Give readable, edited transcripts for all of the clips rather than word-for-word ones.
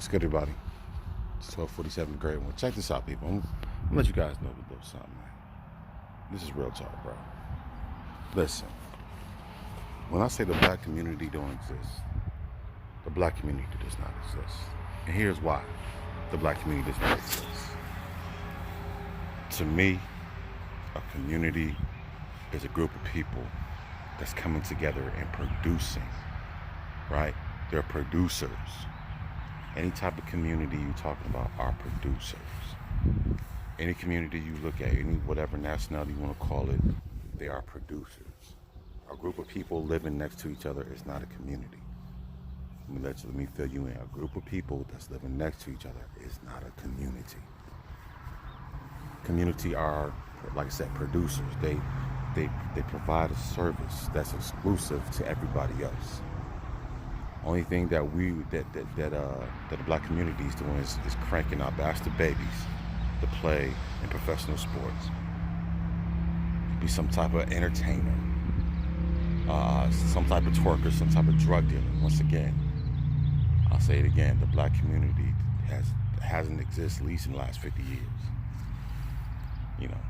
What's good, everybody? It's 12:47, great one. Check this out, people. I'm gonna let you guys know a little something, man. This is real talk, bro. Listen, when I say the black community don't exist, the black community does not exist. And here's why the black community does not exist. To me, a community is a group of people that's coming together and producing, right? They're producers. Any type of community you're talking about are producers. Any community you look at, any whatever nationality you want to call it, they are producers. A group of people living next to each other is not a community. Let me fill you in. A group of people that's living next to each other is not a community. Community are, like I said, producers. They provide a service that's exclusive to everybody else. Only thing that the black community is doing is cranking out bastard babies to play in professional sports. Be some type of entertainer, some type of twerker, some type of drug dealer. Once again, I'll say it again: the black community hasn't existed at least in the last 50 years. You know,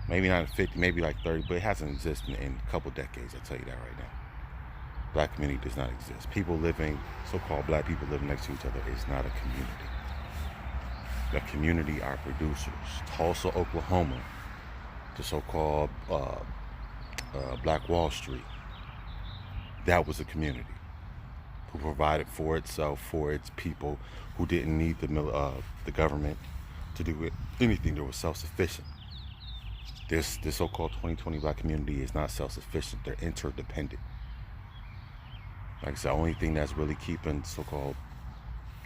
maybe not 50, maybe like 30, but it hasn't existed in a couple decades. I'll tell you that right now. Black community does not exist. People living, so-called black people living next to each other is not a community. The community are producers. Tulsa, Oklahoma, the so-called Black Wall Street, that was a community who provided for itself, for its people, who didn't need the government to do anything. They were self-sufficient. This so-called 2020 black community is not self-sufficient. They're interdependent. Like I said, the only thing that's really keeping so-called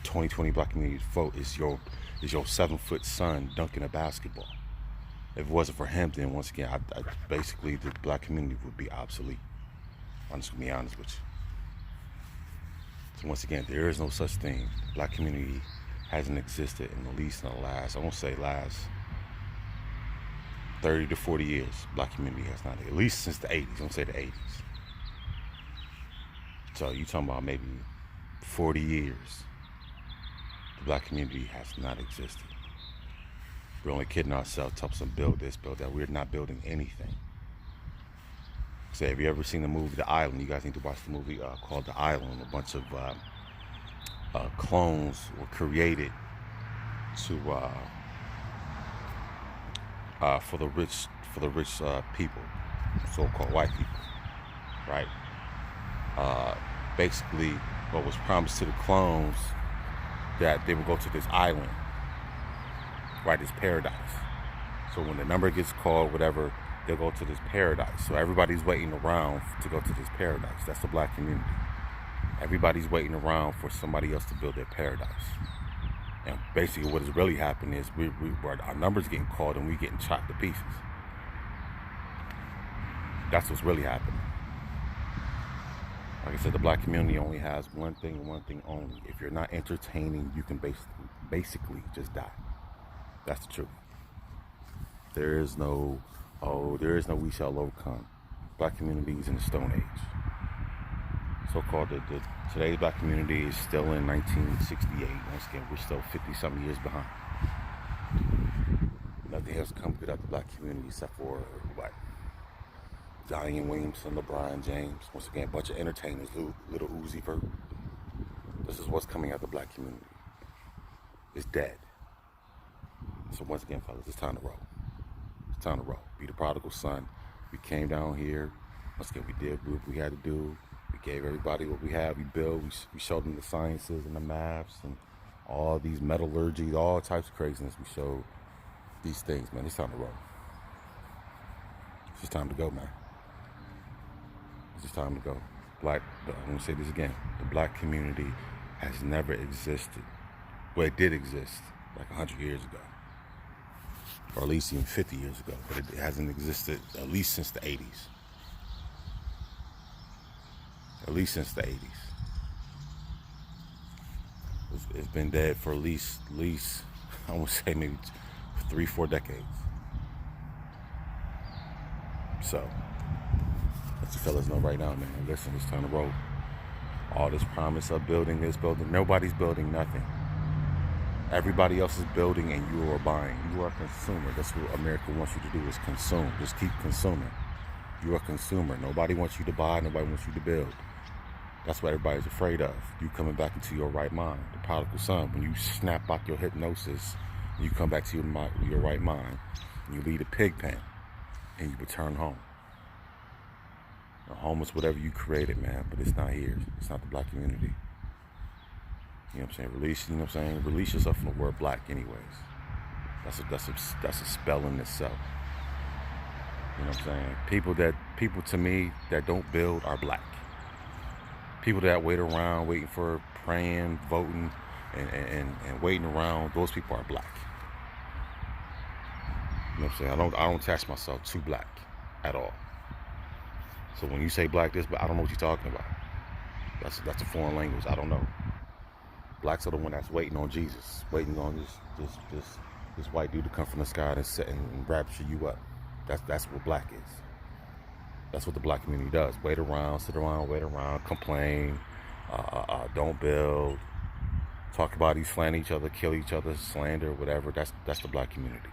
2020 black community afloat is your 7-foot son dunking a basketball. If it wasn't for him, then once again, I basically the black community would be obsolete. I'm just gonna be honest with you. So once again, there is no such thing. The black community hasn't existed in at least in the last, I won't say last 30 to 40 years. Black community has not, at least since the 80s. I won't say the 80s. So you talking about maybe 40 years, the black community has not existed. We're only kidding ourselves, telling us build this, build that. We're not building anything. Say, have you ever seen the movie The Island? You guys need to watch the movie called The Island. A bunch of clones were created to for the rich people, so-called white people, right? Basically, what was promised to the clones, that they would go to this island, right? This paradise. So when the number gets called, whatever, they'll go to this paradise. So everybody's waiting around to go to this paradise. That's the black community. Everybody's waiting around for somebody else to build their paradise. And basically, what is really happening is our numbers getting called and we getting chopped to pieces. That's what's really happening. Like I said, the black community only has one thing and one thing only. If you're not entertaining, you can basically just die. That's the truth. There is no we shall overcome. Black community is in the Stone Age. So-called today's black community is still in 1968. Once again, we're still 50-something years behind. Nothing has come good out the black community except for what? Zion Williamson, LeBron James, once again, a bunch of entertainers, little Uzi Vert. This is what's coming out the black community. It's dead. So once again, fellas, it's time to roll. It's time to roll. Be the prodigal son. We came down here. Once again, we did what we had to do. We gave everybody what we had. We built. We showed them the sciences and the maths and all these metallurgy, all types of craziness. We showed these things, man. It's time to roll. It's just time to go, man. It's time to go. I'm going to say this again. The black community has never existed. Well, it did exist like 100 years ago. Or at least even 50 years ago. But it hasn't existed at least since the 80s. At least since the 80s. It's been dead for at least I want to say maybe 3-4 decades. So let you fellas know right now, man. Listen, it's time to roll. All this promise of building this building, nobody's building nothing. Everybody else is building and you are buying. You are a consumer. That's what America wants you to do, is consume. Just keep consuming. You're a consumer. Nobody wants you to buy. Nobody wants you to build. That's what everybody's afraid of. You coming back into your right mind. The prodigal son. When you snap out your hypnosis, and you come back to your right mind, and you leave the pig pen, and you return home. Now, home is whatever you created, man, but it's not here. It's not the black community. You know what I'm saying? Release. You know what I'm saying? Release yourself from the word black, anyways. That's a spell in itself. You know what I'm saying? People to me that don't build are black. People that wait around, waiting for praying, voting, and waiting around, those people are black. You know what I'm saying? I don't attach myself to black at all. So when you say black this, but I don't know what you're talking about. That's a foreign language. I don't know. Blacks are the one that's waiting on Jesus, waiting on this white dude to come from the sky and sit and rapture you up. That's what black is. That's what the black community does. Wait around, sit around, wait around, complain, don't build, talk about each other, kill each other, slander, whatever. That's the black community.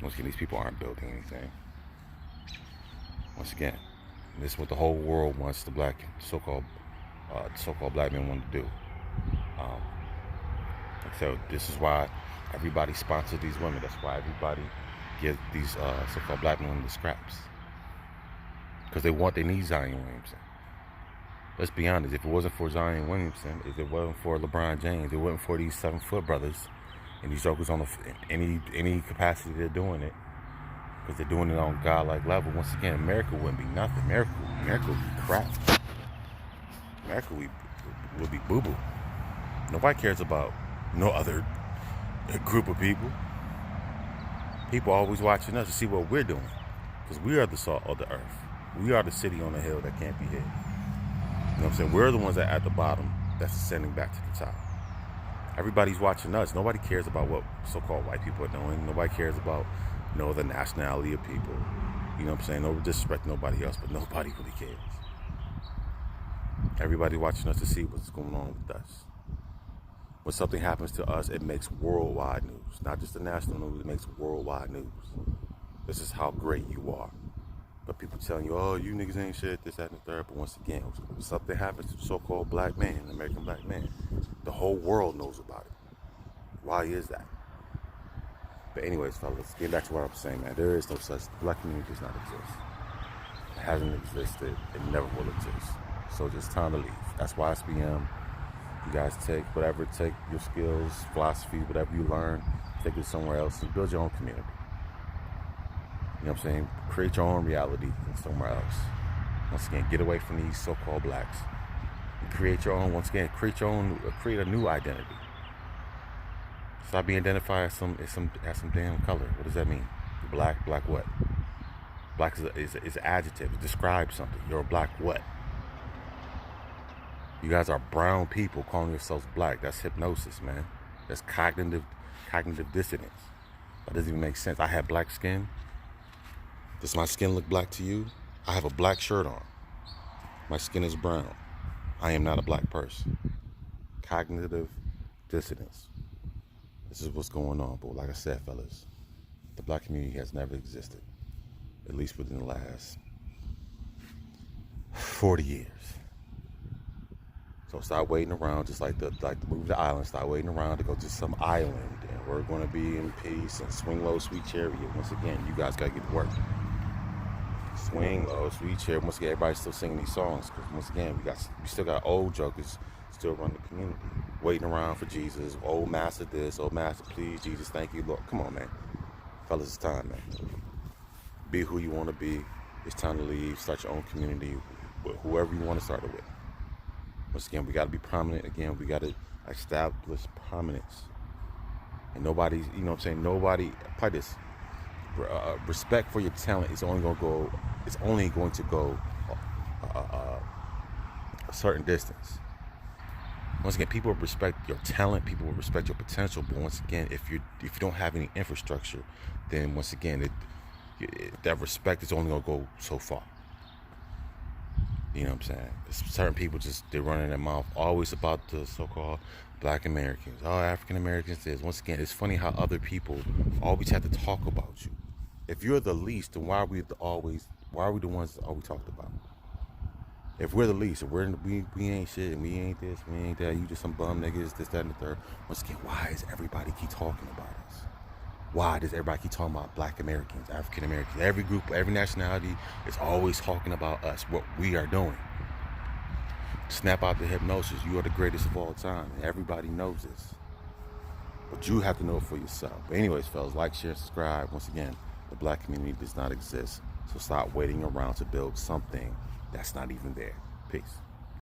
Once again, these people aren't building anything. Once again, this is what the whole world wants the so-called black men want to do. So this is why everybody sponsors these women. That's why everybody gives these so-called black men the scraps. Because they need Zion Williamson. Let's be honest, if it wasn't for Zion Williamson, if it wasn't for LeBron James, it wasn't for these 7-foot brothers and these jokers on any capacity they're doing it, because they're doing it on godlike level. Once again, America wouldn't be nothing. America would be crap. America would be boo-boo. Nobody cares about no other group of people. People are always watching us to see what we're doing, because we are the salt of the earth. We are the city on the hill that can't be hid. You know what I'm saying? We're the ones that at the bottom that's ascending back to the top. Everybody's watching us. Nobody cares about what so-called white people are doing. Nobody cares about no other nationality of people. You know what I'm saying? No disrespect to nobody else, but nobody really cares. Everybody watching us to see what's going on with us. When something happens to us, it makes worldwide news. Not just the national news, it makes worldwide news. This is how great you are. But people telling you, oh, you niggas ain't shit, this, that, and the third. But once again, when something happens to the so-called black man, American black man, the whole world knows about it. Why is that? But anyways, fellas, getting back to what I was saying, man, there is no such, the black community does not exist. It hasn't existed, it never will exist. So just time to leave. That's why SYSBM, you guys take whatever, take your skills, philosophy, whatever you learn, take it somewhere else and build your own community. You know what I'm saying? Create your own reality somewhere else. Once again, get away from these so-called blacks. And create your own, once again, create a new identity. Stop being identified as some damn color. What does that mean? Black what? Black is an adjective. It describes something. You're a black what? You guys are brown people calling yourselves black. That's hypnosis, man. That's cognitive dissonance. That doesn't even make sense. I have black skin. Does my skin look black to you? I have a black shirt on. My skin is brown. I am not a black person. Cognitive dissonance. This is what's going on. But like I said, fellas, the black community has never existed, at least within the last 40 years. So start waiting around, just like the movie The Island. Start waiting around to go to some island, and we're going to be in peace and swing low, sweet chariot. Once again, you guys got to get to work. Swing low, sweet chariot. Once again, everybody's still singing these songs, because once again, we still got old jokers still running the community, waiting around for Jesus. Old master this, old master please, Jesus, thank you, Lord. Come on, man. Fellas, it's time, man. Be who you want to be. It's time to leave. Start your own community with whoever you want to start it with. Once again, we got to be prominent. Again, we got to establish prominence. And nobody's, you know what I'm saying, nobody, play this. Respect for your talent is only going to go a certain distance. Once again, people will respect your talent, people will respect your potential, but once again, if you don't have any infrastructure, then once again, that respect is only going to go so far. You know what I'm saying? Certain people they're running their mouth always about the so-called Black Americans, oh, African Americans this. Once again, it's funny how other people always have to talk about you. If you're the least, then why are we the ones that always talked about? If we're the least, if we ain't shit and we ain't this, we ain't that, you just some bum niggas, this, that, and the third. Once again, why does everybody keep talking about us? Why does everybody keep talking about Black Americans, African Americans? Every group, every nationality is always talking about us, what we are doing. Snap out the hypnosis. You are the greatest of all time. And everybody knows this. But you have to know it for yourself. But anyways, fellas, like, share, subscribe. Once again, the black community does not exist. So stop waiting around to build something that's not even there. Peace.